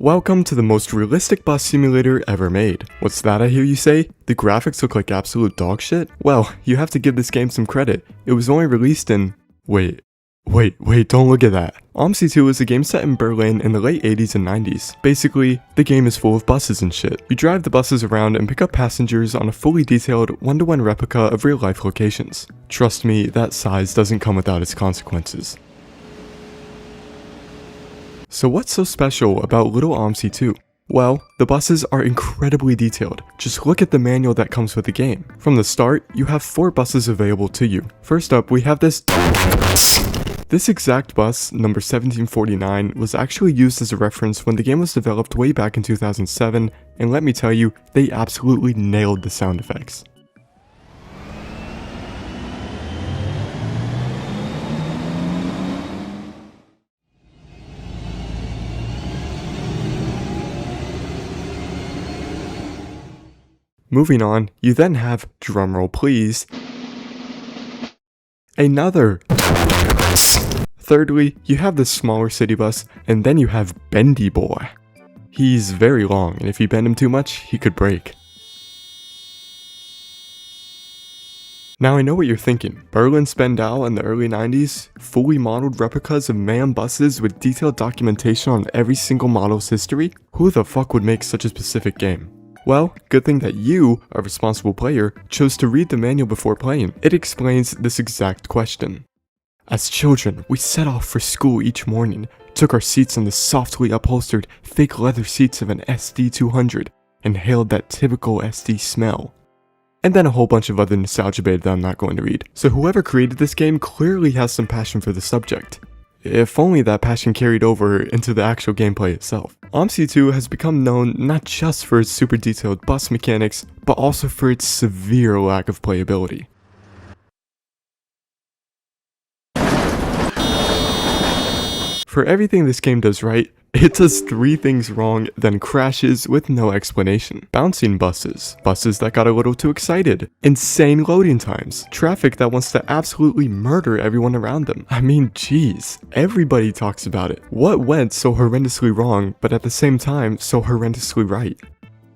Welcome to the most realistic bus simulator ever made. What's that I hear you say? The graphics look like absolute dog shit? Well, you have to give this game some credit. It was only released in... Wait, don't look at that. OMSI 2 is a game set in Berlin in the late 80s and 90s. Basically, the game is full of buses and shit. You drive the buses around and pick up passengers on a fully detailed one-to-one replica of real-life locations. Trust me, that size doesn't come without its consequences. So what's so special about little OMSI 2? Well, the buses are incredibly detailed. Just look at the manual that comes with the game. From the start, you have 4 buses available to you. First up, we have this exact bus, number 1749, was actually used as a reference when the game was developed way back in 2007, and let me tell you, they absolutely nailed the sound effects. Moving on, you then have, drumroll please, another. Thirdly, you have the smaller city bus, and then you have Bendy Boy. He's very long, and if you bend him too much, he could break. Now I know what you're thinking. Berlin Spandau in the early 90s, fully modeled replicas of MAN buses with detailed documentation on every single model's history? Who the fuck would make such a specific game? Well, good thing that you, a responsible player, chose to read the manual before playing. It explains this exact question. As children, we set off for school each morning, took our seats on the softly upholstered, fake leather seats of an SD200, inhaled that typical SD smell. And then a whole bunch of other nostalgia bait that I'm not going to read. So whoever created this game clearly has some passion for the subject. If only that passion carried over into the actual gameplay itself. OMSI 2 has become known not just for its super detailed bus mechanics, but also for its severe lack of playability. For everything this game does right, it does 3 things wrong, then crashes with no explanation. Bouncing buses, buses that got a little too excited, insane loading times, traffic that wants to absolutely murder everyone around them. I mean, geez, everybody talks about it. What went so horrendously wrong, but at the same time, so horrendously right?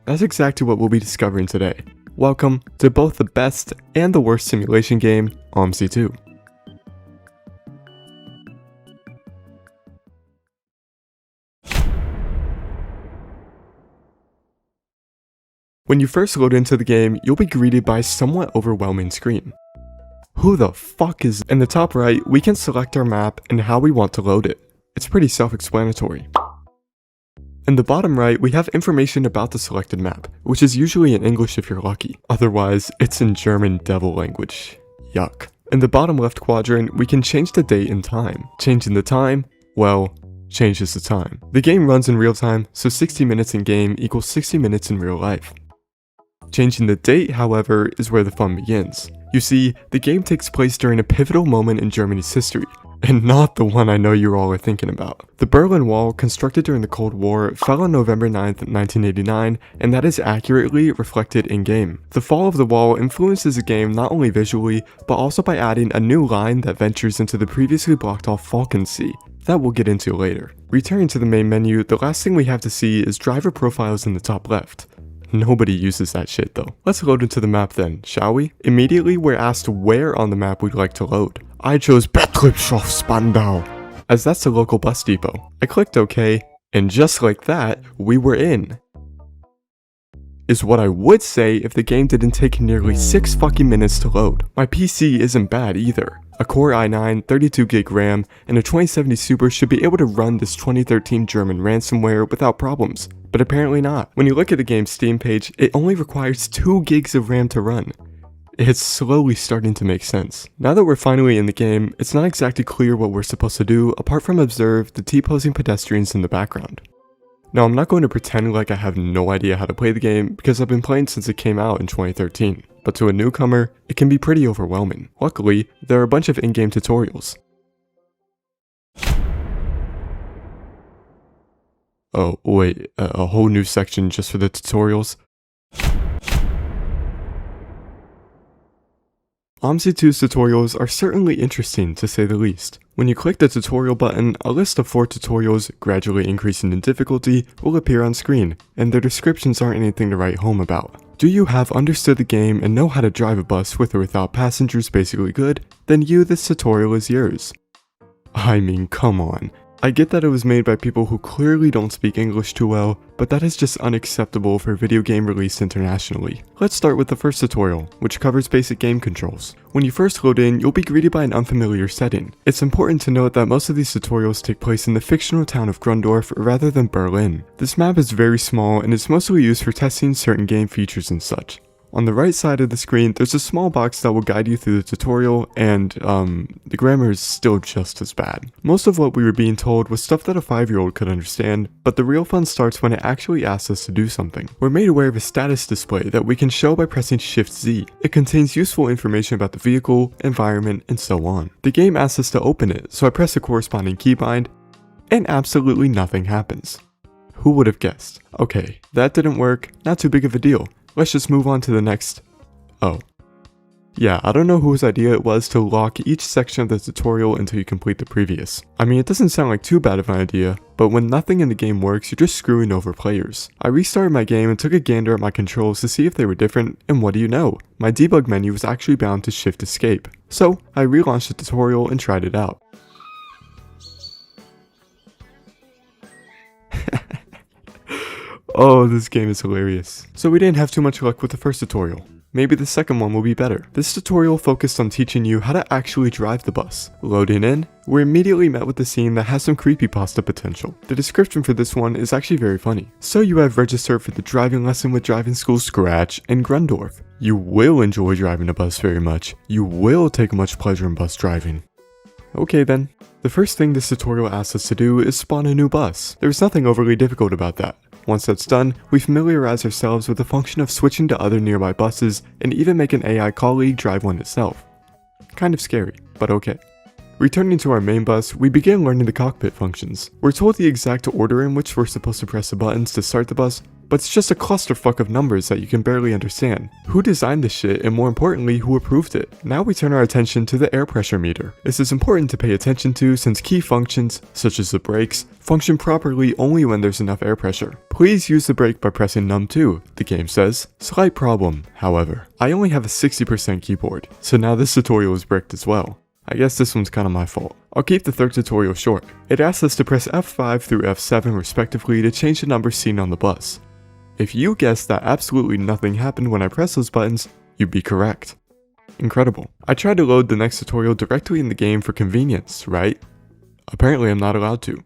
That's exactly what we'll be discovering today. Welcome to both the best and the worst simulation game, OMSI 2. When you first load into the game, you'll be greeted by a somewhat overwhelming screen. Who the fuck is... In the top right, we can select our map and how we want to load it. It's pretty self-explanatory. In the bottom right, we have information about the selected map, which is usually in English if you're lucky. Otherwise, it's in German devil language. Yuck. In the bottom left quadrant, we can change the date and time. Changing the time, well, changes the time. The game runs in real time, so 60 minutes in game equals 60 minutes in real life. Changing the date, however, is where the fun begins. You see, the game takes place during a pivotal moment in Germany's history, and not the one I know you all are thinking about. The Berlin Wall, constructed during the Cold War, fell on November 9th, 1989, and that is accurately reflected in-game. The fall of the wall influences the game not only visually, but also by adding a new line that ventures into the previously blocked off Falkland Sea. That we'll get into later. Returning to the main menu, the last thing we have to see is driver profiles in the top left. Nobody uses that shit though. Let's load into the map then, shall we? Immediately we're asked where on the map we'd like to load. I chose Betriebshof Spandau, as that's the local bus depot. I clicked OK, and just like that, we were in. Is what I would say if the game didn't take nearly 6 fucking minutes to load. My PC isn't bad either. A Core i9, 32GB RAM, and a 2070 Super should be able to run this 2013 German ransomware without problems, but apparently not. When you look at the game's Steam page, it only requires 2 gigs of RAM to run. It's slowly starting to make sense. Now that we're finally in the game, it's not exactly clear what we're supposed to do apart from observe the T-posing pedestrians in the background. Now I'm not going to pretend like I have no idea how to play the game because I've been playing since it came out in 2013, but to a newcomer, it can be pretty overwhelming. Luckily, there are a bunch of in-game tutorials. Oh wait, a whole new section just for the tutorials? OMSI 2's tutorials are certainly interesting to say the least. When you click the tutorial button, a list of 4 tutorials, gradually increasing in difficulty, will appear on screen, and their descriptions aren't anything to write home about. Do you have understood the game and know how to drive a bus with or without passengers basically good? Then this tutorial is yours. I mean, come on. I get that it was made by people who clearly don't speak English too well, but that is just unacceptable for a video game released internationally. Let's start with the first tutorial, which covers basic game controls. When you first load in, you'll be greeted by an unfamiliar setting. It's important to note that most of these tutorials take place in the fictional town of Grundorf rather than Berlin. This map is very small and is mostly used for testing certain game features and such. On the right side of the screen, there's a small box that will guide you through the tutorial, and the grammar is still just as bad. Most of what we were being told was stuff that a 5-year-old could understand, but the real fun starts when it actually asks us to do something. We're made aware of a status display that we can show by pressing Shift-Z. It contains useful information about the vehicle, environment, and so on. The game asks us to open it, so I press the corresponding keybind, and absolutely nothing happens. Who would have guessed? Okay, that didn't work, not too big of a deal. Let's just move on to the next. Oh. Yeah, I don't know whose idea it was to lock each section of the tutorial until you complete the previous. I mean, it doesn't sound like too bad of an idea, but when nothing in the game works, you're just screwing over players. I restarted my game and took a gander at my controls to see if they were different, and what do you know? My debug menu was actually bound to Shift Escape. So, I relaunched the tutorial and tried it out. Oh, this game is hilarious. So we didn't have too much luck with the first tutorial. Maybe the second one will be better. This tutorial focused on teaching you how to actually drive the bus. Loading in, we're immediately met with a scene that has some creepypasta potential. The description for this one is actually very funny. So you have registered for the driving lesson with driving school Scratch in Grundorf. You will enjoy driving a bus very much. You will take much pleasure in bus driving. Okay then. The first thing this tutorial asks us to do is spawn a new bus. There's nothing overly difficult about that. Once that's done, we familiarize ourselves with the function of switching to other nearby buses and even make an AI colleague drive one itself. Kind of scary, but okay. Returning to our main bus, we begin learning the cockpit functions. We're told the exact order in which we're supposed to press the buttons to start the bus, but it's just a clusterfuck of numbers that you can barely understand. Who designed this shit, and more importantly, who approved it? Now we turn our attention to the air pressure meter. This is important to pay attention to since key functions, such as the brakes, function properly only when there's enough air pressure. Please use the brake by pressing num2, the game says. Slight problem, however. I only have a 60% keyboard, so now this tutorial is bricked as well. I guess this one's kinda my fault. I'll keep the third tutorial short. It asks us to press F5 through F7 respectively to change the numbers seen on the bus. If you guessed that absolutely nothing happened when I pressed those buttons, you'd be correct. Incredible. I tried to load the next tutorial directly in the game for convenience, right? Apparently I'm not allowed to.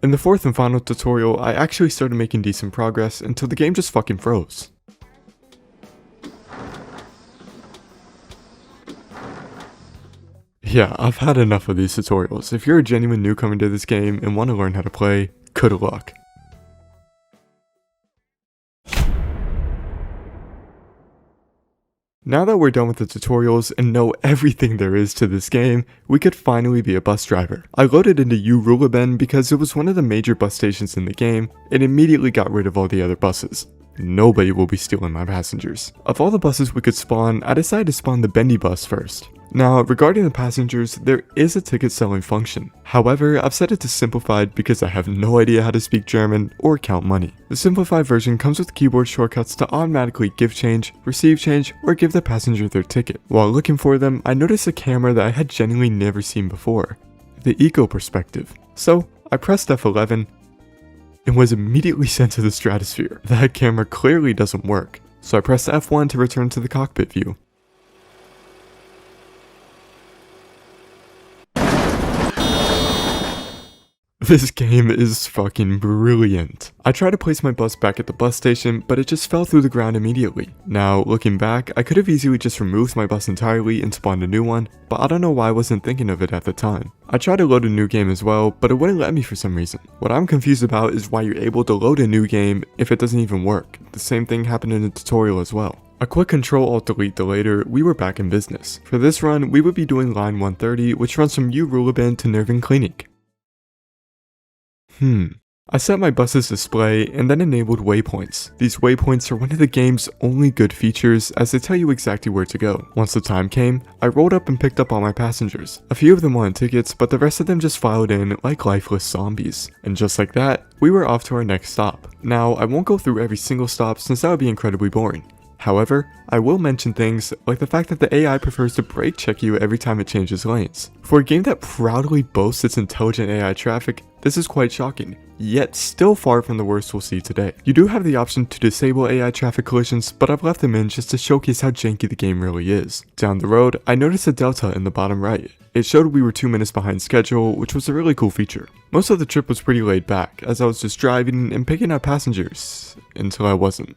In the fourth and final tutorial, I actually started making decent progress until the game just fucking froze. Yeah, I've had enough of these tutorials. If you're a genuine newcomer to this game and want to learn how to play, good luck. Now that we're done with the tutorials and know everything there is to this game, we could finally be a bus driver. I loaded into U-Ruhleben because it was one of the major bus stations in the game and immediately got rid of all the other buses. Nobody will be stealing my passengers. Of all the buses we could spawn, I decided to spawn the bendy bus first. Now, regarding the passengers, there is a ticket selling function. However, I've set it to simplified because I have no idea how to speak German or count money. The simplified version comes with keyboard shortcuts to automatically give change, receive change, or give the passenger their ticket. While looking for them, I noticed a camera that I had genuinely never seen before. The eco perspective. So, I pressed F11 and was immediately sent to the stratosphere. That camera clearly doesn't work, so I pressed F1 to return to the cockpit view. This game is fucking brilliant. I tried to place my bus back at the bus station, but it just fell through the ground immediately. Now, looking back, I could have easily just removed my bus entirely and spawned a new one, but I don't know why I wasn't thinking of it at the time. I tried to load a new game as well, but it wouldn't let me for some reason. What I'm confused about is why you're able to load a new game if it doesn't even work. The same thing happened in the tutorial as well. A quick Ctrl-Alt-Delete later, we were back in business. For this run, we would be doing line 130, which runs from U-Ruhleben to Nervenklinik. I set my bus's display and then enabled waypoints. These waypoints are one of the game's only good features as they tell you exactly where to go. Once the time came, I rolled up and picked up all my passengers. A few of them wanted tickets, but the rest of them just filed in like lifeless zombies. And just like that, we were off to our next stop. Now, I won't go through every single stop since that would be incredibly boring. However, I will mention things like the fact that the AI prefers to brake check you every time it changes lanes. For a game that proudly boasts its intelligent AI traffic, this is quite shocking, yet still far from the worst we'll see today. You do have the option to disable AI traffic collisions, but I've left them in just to showcase how janky the game really is. Down the road, I noticed a delta in the bottom right. It showed we were 2 minutes behind schedule, which was a really cool feature. Most of the trip was pretty laid back, as I was just driving and picking up passengers, until I wasn't.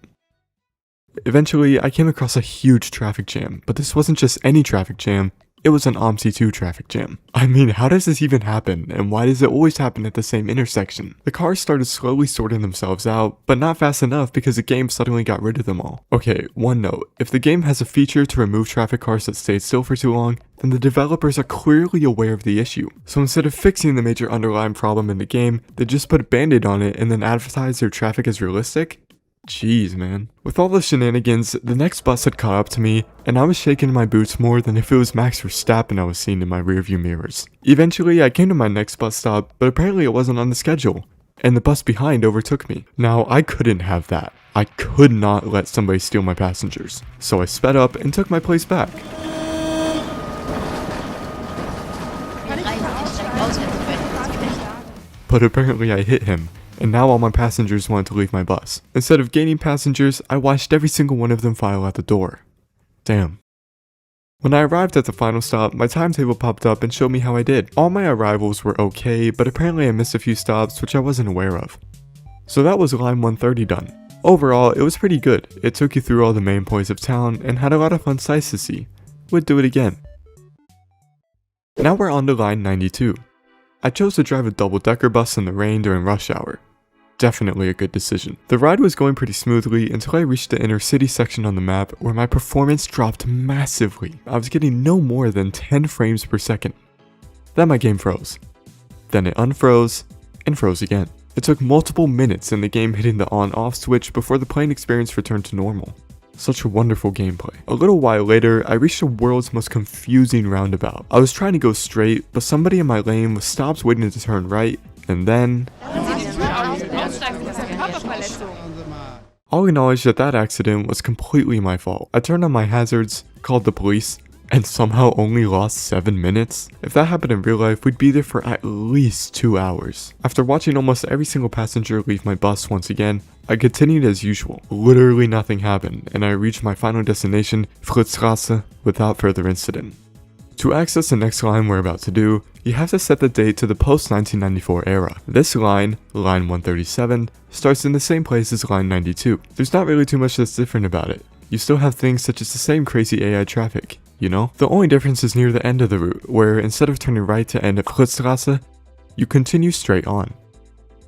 Eventually, I came across a huge traffic jam, but this wasn't just any traffic jam, it was an OMSI 2 traffic jam. I mean, how does this even happen, and why does it always happen at the same intersection? The cars started slowly sorting themselves out, but not fast enough because the game suddenly got rid of them all. Okay, one note, if the game has a feature to remove traffic cars that stayed still for too long, then the developers are clearly aware of the issue. So instead of fixing the major underlying problem in the game, they just put a band-aid on it and then advertise their traffic as realistic? Jeez, man. With all the shenanigans, the next bus had caught up to me, and I was shaking in my boots more than if it was Max Verstappen I was seeing in my rearview mirrors. Eventually, I came to my next bus stop, but apparently it wasn't on the schedule, and the bus behind overtook me. Now, I couldn't have that. I could not let somebody steal my passengers. So I sped up and took my place back. But apparently I hit him, and now all my passengers wanted to leave my bus. Instead of gaining passengers, I watched every single one of them file out the door. Damn. When I arrived at the final stop, my timetable popped up and showed me how I did. All my arrivals were okay, but apparently I missed a few stops which I wasn't aware of. So that was line 130 done. Overall, it was pretty good. It took you through all the main points of town and had a lot of fun sights to see. Would do it again. Now we're on to line 92. I chose to drive a double-decker bus in the rain during rush hour. Definitely a good decision. The ride was going pretty smoothly until I reached the inner city section on the map where my performance dropped massively. I was getting no more than 10 frames per second. Then my game froze. Then it unfroze and froze again. It took multiple minutes in the game hitting the on-off switch before the playing experience returned to normal. Such wonderful gameplay. A little while later, I reached the world's most confusing roundabout. I was trying to go straight, but somebody in my lane was stopped waiting to turn right, and then I'll acknowledge that that accident was completely my fault. I turned on my hazards, called the police, and somehow only lost 7 minutes. If that happened in real life, we'd be there for at least 2 hours. After watching almost every single passenger leave my bus once again, I continued as usual. Literally nothing happened, and I reached my final destination, Fritzstrasse, without further incident. To access the next line we're about to do, you have to set the date to the post-1994 era. This line, line 137, starts in the same place as line 92. There's not really too much that's different about it. You still have things such as the same crazy AI traffic, you know? The only difference is near the end of the route, where instead of turning right to end at Fritzstrasse, you continue straight on.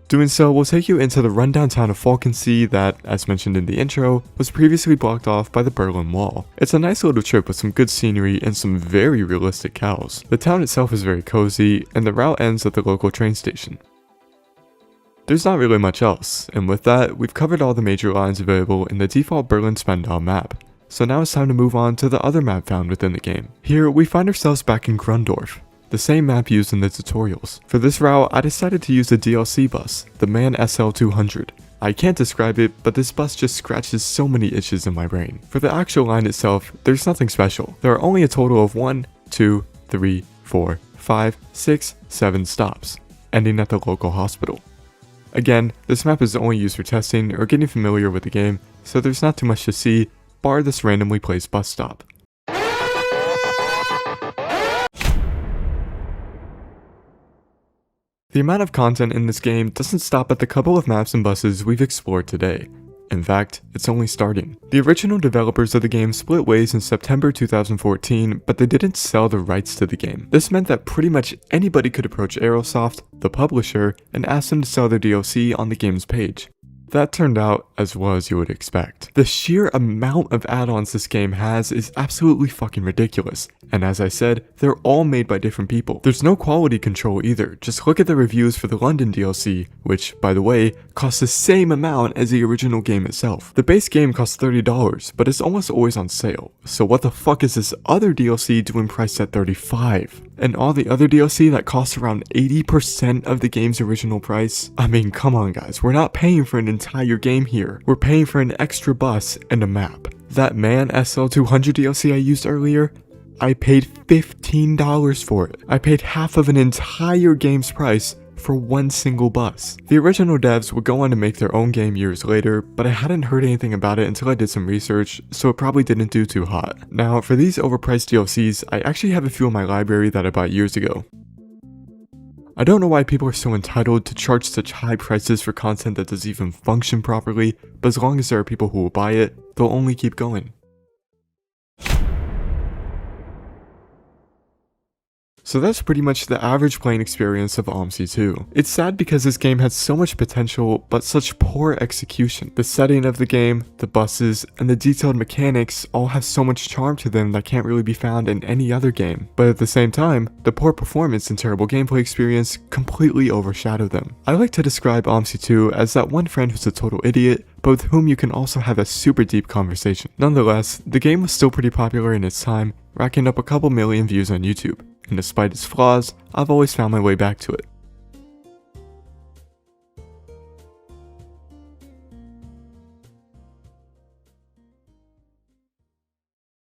Doing so will take you into the rundown town of Falkensee that, as mentioned in the intro, was previously blocked off by the Berlin Wall. It's a nice little trip with some good scenery and some very realistic cows. The town itself is very cozy, and the route ends at the local train station. There's not really much else, and with that, we've covered all the major lines available in the default Berlin-Spandau map. So now it's time to move on to the other map found within the game. Here, we find ourselves back in Grundorf, the same map used in the tutorials. For this route, I decided to use the DLC bus, the MAN SL200. I can't describe it, but this bus just scratches so many itches in my brain. For the actual line itself, there's nothing special. There are only a total of 1, 2, 3, 4, 5, 6, 7 stops, ending at the local hospital. Again, this map is only used for testing or getting familiar with the game, so there's not too much to see, bar this randomly placed bus stop. The amount of content in this game doesn't stop at the couple of maps and buses we've explored today. In fact, it's only starting. The original developers of the game split ways in September 2014, but they didn't sell the rights to the game. This meant that pretty much anybody could approach Aerosoft, the publisher, and ask them to sell their DLC on the game's page. That turned out as well as you would expect. The sheer amount of add-ons this game has is absolutely fucking ridiculous, and as I said, they're all made by different people. There's no quality control either. Just look at the reviews for the London DLC, which, by the way, costs the same amount as the original game itself. The base game costs $30, but it's almost always on sale, so what the fuck is this other DLC doing priced at $35? And all the other DLC that costs around 80% of the game's original price? I mean, come on guys, we're not paying for an entire game here. We're paying for an extra bus and a map. That Man SL200 DLC I used earlier, I paid $15 for it. I paid half of an entire game's price for one single bus. The original devs would go on to make their own game years later, but I hadn't heard anything about it until I did some research, so it probably didn't do too hot. Now, for these overpriced DLCs, I actually have a few in my library that I bought years ago. I don't know why people are so entitled to charge such high prices for content that doesn't even function properly, but as long as there are people who will buy it, they'll only keep going. So that's pretty much the average playing experience of OMSI 2. It's sad because this game had so much potential, but such poor execution. The setting of the game, the buses, and the detailed mechanics all have so much charm to them that can't really be found in any other game. But at the same time, the poor performance and terrible gameplay experience completely overshadow them. I like to describe OMSI 2 as that one friend who's a total idiot, but with whom you can also have a super deep conversation. Nonetheless, the game was still pretty popular in its time, racking up a couple million views on YouTube. And despite its flaws, I've always found my way back to it.